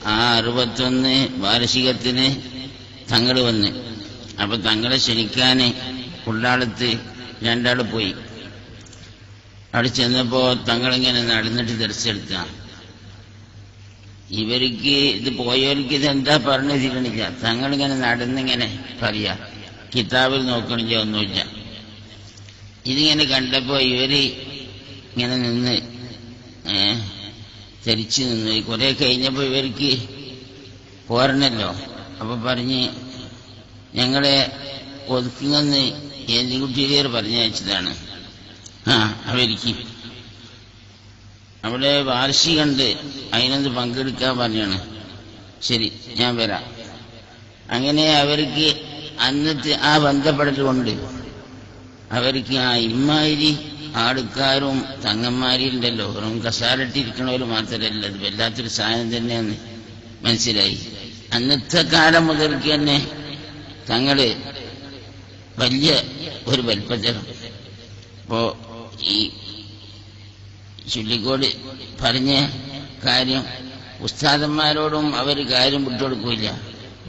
ആ 61 വാർഷികത്തിന് തങ്ങൾ വന്ന്. അപ്പൊ തങ്ങളെ ക്ഷണിക്കാൻ ഉള്ളാളത്ത് രണ്ടാൾ പോയി. അവിടെ ചെന്നപ്പോ തങ്ങളിങ്ങനെ നടന്നിട്ട് ദർശെടുത്ത. ഇവർക്ക് ഇത് പോയവർക്ക് ഇതെന്താ പറഞ്ഞു തിരണില്ല. തങ്ങളിങ്ങനെ നടന്നിങ്ങനെ പറയാ, കിതാബിൽ നോക്കണില്ല, ഒന്നുമില്ല. ഇതിങ്ങനെ കണ്ടപ്പോ ഇവര് ഇങ്ങനെ നിന്ന് ചരിച്ചു നിന്ന്. കുറെ കഴിഞ്ഞപ്പോ ഇവർക്ക് പോരണല്ലോ. അപ്പൊ പറഞ്ഞ് ഞങ്ങളെ ഒതുക്കുന്നെന്ന് ഏന്തിക്കുട്ടിയിലേർ പറഞ്ഞയച്ചതാണ്. അവർക്ക് അവിടെ വാർഷികണ്ട്, അതിനൊന്ന് പങ്കെടുക്കാൻ പറഞ്ഞാണ്. ശരി, ഞാൻ വരാം. അങ്ങനെ അവർക്ക് അന്നത്തെ ആ ബന്ധപ്പെടൽ കൊണ്ട് അവർക്ക് ആ ഇമ്മാതിരി ആൾക്കാരും തങ്ങന്മാരിണ്ടല്ലോ, വെറും കസാരട്ടിരിക്കണവര് മാത്രമല്ല, അത് വല്ലാത്തൊരു സാധനം തന്നെയാണ് മനസ്സിലായി. അന്നത്തെ കാലം മുതൽക്ക് തന്നെ തങ്ങള് വലിയ ഒരു വലിപ്പത്തരം. അപ്പോ ഈ ചുള്ളിക്കോട് പറഞ്ഞ കാര്യം ഉസ്താദന്മാരോടും അവർ കാര്യം വിട്ടുകൊടുക്കില്ല.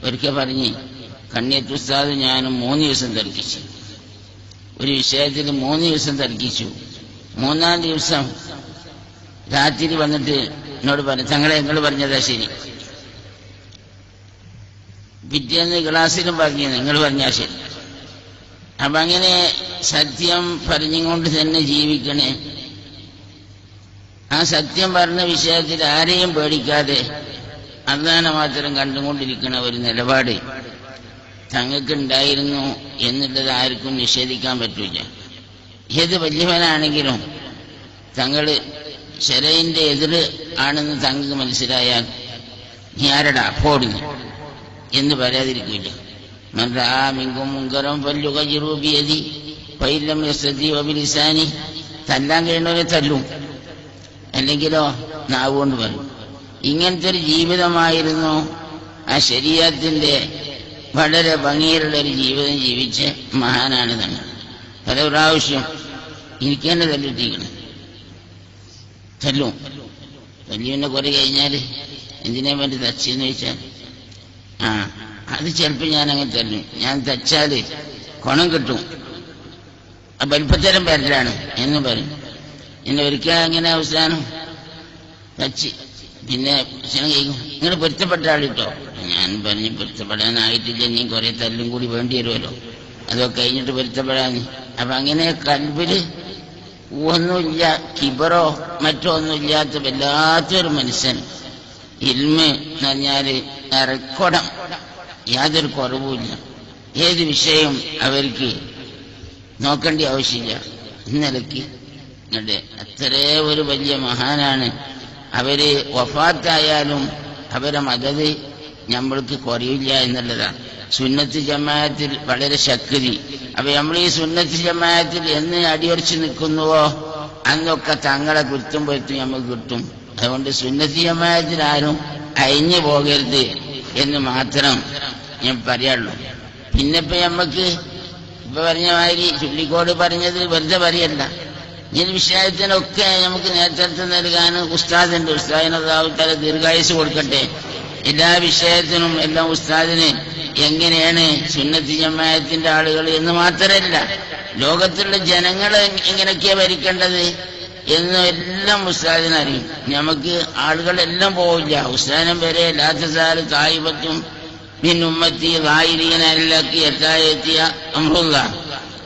ഒരിക്കൽ പറഞ്ഞ് കണ്ണിയത്ത് ഉസ്താദ് ഞാനും 3 ദിവസം തർക്കിച്ചു. ഒരു വിഷയത്തിൽ 3 ദിവസം തർക്കിച്ചു. 3-ാം ദിവസം രാത്രി വന്നിട്ട് എന്നോട് പറഞ്ഞു, തങ്ങളെ നിങ്ങൾ പറഞ്ഞതാ ശരി. പിറ്റേന്ന് ക്ലാസ്സിലും പറഞ്ഞു, നിങ്ങൾ പറഞ്ഞാ ശരി. അപ്പൊ അങ്ങനെ സത്യം പറഞ്ഞുകൊണ്ട് തന്നെ ജീവിക്കണേ. ആ സത്യം പറഞ്ഞ വിഷയത്തിൽ ആരെയും പേടിക്കാതെ അള്ളാനെ മാത്രം കണ്ടുകൊണ്ടിരിക്കണ ഒരു നിലപാട് തങ്ങൾക്കുണ്ടായിരുന്നു എന്നുള്ളത് ആർക്കും നിഷേധിക്കാൻ പറ്റില്ല. ഏത് വലിയവനാണെങ്കിലും തങ്ങള് ശരയിന്റെ എതിര് ആണെന്ന് തങ്ങൾക്ക് മനസ്സിലായാൽ നീ ആരടാ പോടുന്നു എന്ന് പറയാതിരിക്കില്ല. മൻറാമിങ്കും മുങ്കരം പല്ലുകജിറൂബിയതി പൈലം യസ്തതി വബിലിസാനി. തല്ലാൻ കഴിയുന്നവരെ തല്ലും, അല്ലെങ്കിലോ നാവുകൊണ്ട് പറയും. ഇങ്ങനത്തെ ഒരു ജീവിതമായിരുന്നു ആ ശരീഅത്തിന്റെ വളരെ ഭംഗിയിലുള്ള ഒരു ജീവിതം ജീവിച്ച മഹാനാണ് തങ്ങൾ. പല പ്രാവശ്യം എനിക്ക് തന്നെ തല്ലിട്ടിരിക്കണം. തല്ലും പിന്നെ കുറെ കഴിഞ്ഞാല് എന്തിനാ വേണ്ടി തച്ചെന്ന് ചോദിച്ചാൽ അത് ചിലപ്പോൾ ഞാനങ്ങനെ തല്ലും. ഞാൻ തച്ചാല് കുണം കിട്ടും, വലിപ്പത്തരം പേരിലാണ് എന്ന് പറയും. എന്നെ ഒരിക്കൽ അങ്ങനെ അവസാനം തച്ച് പിന്നെ ഭക്ഷണം കഴിക്കും, നിങ്ങൾ പൊരുത്തപ്പെട്ട ആളിട്ടോ. ഞാൻ പറഞ്ഞ് പൊരുത്തപ്പെടാനായിട്ടില്ല, നീ കുറെ തല്ലും കൂടി വേണ്ടി വരുമല്ലോ, അതൊക്കെ കഴിഞ്ഞിട്ട് പൊരുത്തപ്പെടാന്ന്. അപ്പൊ അങ്ങനെ കൽബില് ഒന്നുമില്ല, കിബറോ മറ്റോ ഒന്നുമില്ലാത്ത വല്ലാത്തൊരു മനുഷ്യൻ. ഇൽമ് എന്ന് പറഞ്ഞാല് ഇറക്കുടം, യാതൊരു കുറവുമില്ല. ഏത് വിഷയം അവർക്ക് നോക്കേണ്ട ആവശ്യമില്ല. ഇന്നലക്ക് അത്രേ ഒരു വലിയ മഹാനാണ്. അവര് വഫാത്തായാലും അവരെ മദത് നമ്മൾക്ക് കുറയില്ല എന്നുള്ളതാണ്. സുന്നത്ത് ജമാഅത്തിൽ വളരെ ശക്തി. അപ്പൊ നമ്മൾ ഈ സുന്നത്ത് ജമാഅത്തിൽ എന്ന് അടിയുറച്ച് നിൽക്കുന്നുവോ അന്നൊക്കെ തങ്ങളെ കുറ്റും പൊരുത്തും നമുക്ക് കിട്ടും. അതുകൊണ്ട് സുന്നത്ത് ജമാഅത്തിൽ ആരും അയഞ്ഞു പോകരുത് എന്ന് മാത്രം ഞാൻ പറയാനുള്ളൂ. പിന്നിപ്പോ നമുക്ക് ഇപ്പൊ പറഞ്ഞ മാതിരി ചുള്ളിക്കോട് പറഞ്ഞത് വെറുതെ പറയല്ല. ഈ വിഷയത്തിനൊക്കെ നമുക്ക് നേതൃത്വം നൽകാൻ ഉസ്താദുണ്ട്. ഉസ്താദിന് അല്ലാഹു ദീർഘായുസ് കൊടുക്കട്ടെ. എല്ലാ വിഷയത്തിനും എല്ലാം ഉസ്താദിന് എങ്ങനെയാണ് സുന്നത്ത് ജമാഅത്തിന്റെ ആളുകൾ എന്ന് മാത്രമല്ല, ലോകത്തുള്ള ജനങ്ങൾ എങ്ങനെയൊക്കെയാ ഭരിക്കേണ്ടത് എന്ന് എല്ലാം ഉസ്താദിനറിയും. നമുക്ക് ആളുകളെല്ലാം പോവില്ല. ഉസ്താദനം വരെ ലാത്തസാല് തായിബത്തും മിൻ ഉമ്മത്തി ളായിരീന അല്ലക്കി എത്തായെത്തിയ അംറുള്ള.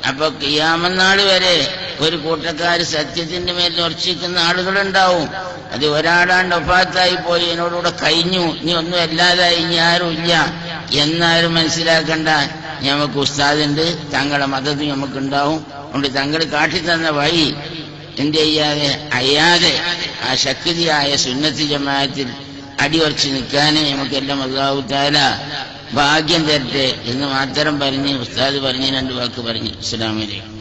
അപ്പൊ ഖിയാമത്ത് വരെ ഒരു കൂട്ടക്കാര് സത്യത്തിന്റെ മേൽ ഉറച്ചിരിക്കുന്ന ആളുകളുണ്ടാവും. അത് ഒരാളാണ്ട് വഫാത്തായി പോയി, എന്നോടുകൂടെ കഴിഞ്ഞു, ഇനി ഒന്നും അല്ലാതായി, ഇനി ആരും ഇല്ല എന്നാരും മനസ്സിലാക്കണ്ട. നമുക്ക് ഉസ്താദുണ്ട്, തങ്ങളെ മദത് നമുക്കുണ്ടാവും. അതുകൊണ്ട് തങ്ങൾ കാട്ടിത്തന്ന വഴി എന്ത് ചെയ്യാതെ അയ്യാതെ ആ ശക്തിയായ സുന്നത്ത് ജമാഅത്തിൽ അടിയുറച്ച് നിൽക്കാനേ നമുക്കെല്ലാം അല്ലാഹു തആല ഭാഗ്യം തരട്ടെ എന്ന് മാത്രം പറഞ്ഞ് ഉസ്താദ് പറഞ്ഞ് 2 വാക്ക് പറഞ്ഞു. അസ്സലാമു അലൈക്കും.